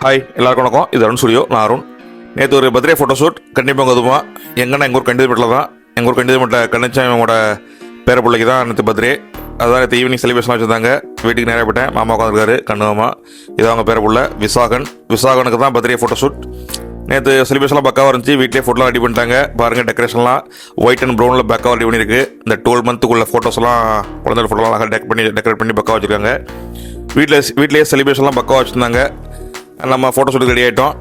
Hi எல்லாருக்கும் வணக்கம். இது அருண் ஸ்டுடியோ. நான் அருண். நேற்று ஒரு பர்த்டே ஃபோட்டோ ஷூட் கண்டிப்பாக அதுமா எங்கன்னா எங்கள் ஊர் கண்டிதமட்டில் தான். எங்கள் ஊர் கண்டிதமட்டில் கண்ணிச்சாமியோட பேர பிள்ளைக்கு தான் நேற்று பர்த்டே. அதுதான் நேற்று ஈவினிங் செலிப்ரேஷன் வச்சுருந்தாங்க. வீட்டுக்கு நேராக போயிட்டேன். மாமா உட்காந்துருக்காரு கண்ணுமா. இதான் அவங்க பேர பிள்ளை விசாகனுக்கு தான் பர்த்டே ஃபோட்டோ ஷூட். நேற்று செலிப்ரேஷன்லாம் பக்காவாக இருந்துச்சு. வீட்டிலே ஃபோட்டோலாம் ரெடி பண்ணிட்டாங்க. பாருங்கள், டெக்கரேஷன்லாம் ஒயிட் அண்ட் ப்ரௌனில் பக்காவாக ரெடி பண்ணியிருக்கு. இந்த 12 மந்த்துக்குள்ள ஃபோட்டோஸ்லாம் குழந்தை ஃபோட்டோலாம் டெக்கரேட் பண்ணி பக்காவாக வச்சுருக்காங்க. வீட்டிலேயே செலிப்ரேஷன்லாம் பக்காவாக வச்சுருந்தாங்க. நம்ம ஃபோட்டோ ஷூட்டுக்கு ரெடி ஆகிட்டோம்.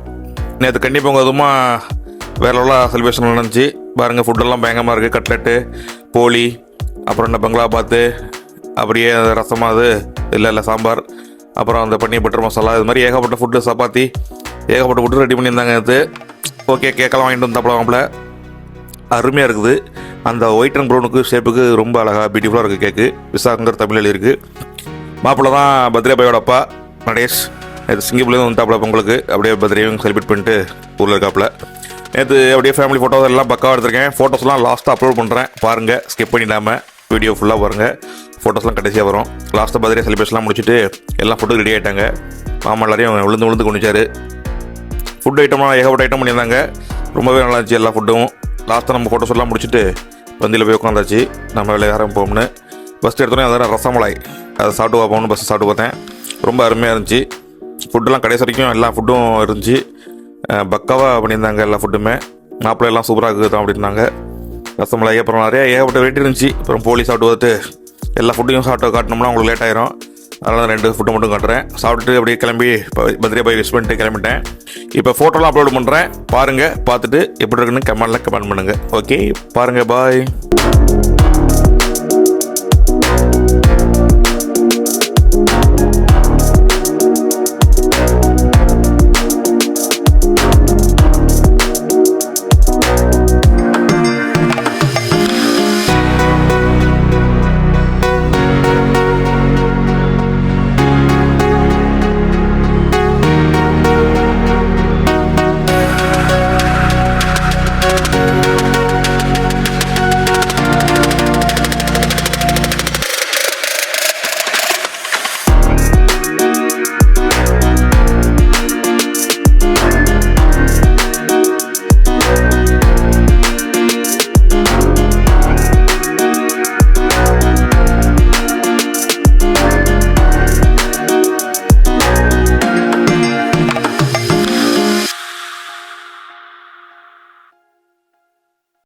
நேற்று கண்டிப்பாக அதுமா வேறு லெவலாக செலிப்ரேஷன் நடந்துச்சு. பாருங்கள், ஃபுட்டெல்லாம் பயங்கரமாக இருக்குது. கட்லெட்டு, போலி, அப்புறம் என்ன பங்களாபாத்து, அப்படியே ரசமாது இல்லை சாம்பார், அப்புறம் அந்த பன்னீர் பட்டர் மசாலா, இது மாதிரி ஏகப்பட்ட ஃபுட்டு, சப்பாத்தி, ஏகப்பட்ட ஃபுட்டு ரெடி பண்ணியிருந்தாங்க நேற்று. ஓகே, கேக்கெல்லாம் வாங்கிட்டு வந்தாப்பல அருமையாக இருக்குது. அந்த ஒயிட் அண்ட் ப்ரௌனுக்கு ஷேப்புக்கு ரொம்ப அழகாக பியூட்டிஃபுல்லாக இருக்குது கேக்கு. விசாகங்கிற தமிழில் இருக்குது. மாப்பிள்ளை தான் பர்த்டே பாயோட அப்பா நடேஷ். நேற்று சிங்கப்பூர்லேருந்து வந்தாப்புல பொங்கலுக்கு. அப்படியே பர்த்டேயும் செலிப்ரேட் பண்ணிட்டு ஊரில் இருக்காப்புல. நேற்று அப்படியே ஃபேமிலி ஃபோட்டோஸ் எல்லாம் பக்காவாக எடுத்திருக்கேன். ஃபோட்டோஸ்லாம் லாஸ்ட்டாக அப்லோட் பண்ணுறேன். பாருங்கள், ஸ்கிப் பண்ணிடாமல் வீடியோ ஃபுல்லாக பாருங்கள். ஃபோட்டோஸ்லாம் கடைசியாக வரும். லாஸ்ட்டாக பர்த்டே செலிப்ரேஷன்லாம் முடிச்சுட்டு எல்லாம் ஃபுட்டு ரெடி ஆகிட்டாங்க. மாமா எல்லாரையும் விழுந்து கொண்டுச்சார். ஃபுட் ஐட்டம்லாம் ஏகப்பட்ட ஐட்டம் பண்ணியிருந்தாங்க. ரொம்பவே நல்லா இருந்துச்சு எல்லா ஃபுட்டும். லாஸ்ட்டாக நம்ம ஃபோட்டோஸ் எல்லாம் முடிச்சுட்டு வந்தியில் போய் உட்காந்தாச்சு. நம்ம வேலையை ஆரம்பிப்போம்னு ஃபஸ்ட்டு எடுத்தோன்னே அதான் ரசமலாய் அதை சாப்பிட்டு பார்ப்போம்னு பஸ்ட்டு சாப்பிட்டு பார்த்தேன். ரொம்ப அருமையாக இருந்துச்சு. ஃபுட்டெல்லாம் கடைசி வரைக்கும் எல்லா ஃபுட்டும் இருந்துச்சு. பக்காவாக பண்ணியிருந்தாங்க எல்லா ஃபுட்டுமே. மாப்பிள்ளை எல்லாம் சூப்பராக இருக்குது தான் அப்படின்னாங்க. ரசமலாய் அப்புறம் நிறைய ஏகப்பட்ட வெரைட்டி இருந்துச்சு. அப்புறம் போலி சாப்பிட்டு பார்த்துட்டு எல்லா ஃபுட்டையும் சாப்பிட்டு காட்டினோம்னா உங்களுக்கு லேட் ஆயிரும். அதனால் 2 ஃபுட்டை மட்டும் காட்டுறேன். சாப்பிட்டுட்டு அப்படியே கிளம்பி பர்த்டே பாய் விஷ் பண்ணிட்டு கிளம்பிட்டேன். இப்போ ஃபோட்டோலாம் அப்லோட் பண்ணுறேன். பாருங்கள், பார்த்துட்டு எப்படி இருக்குன்னு கமெண்ட் பண்ணுங்கள். ஓகே, பாருங்கள், பாய்.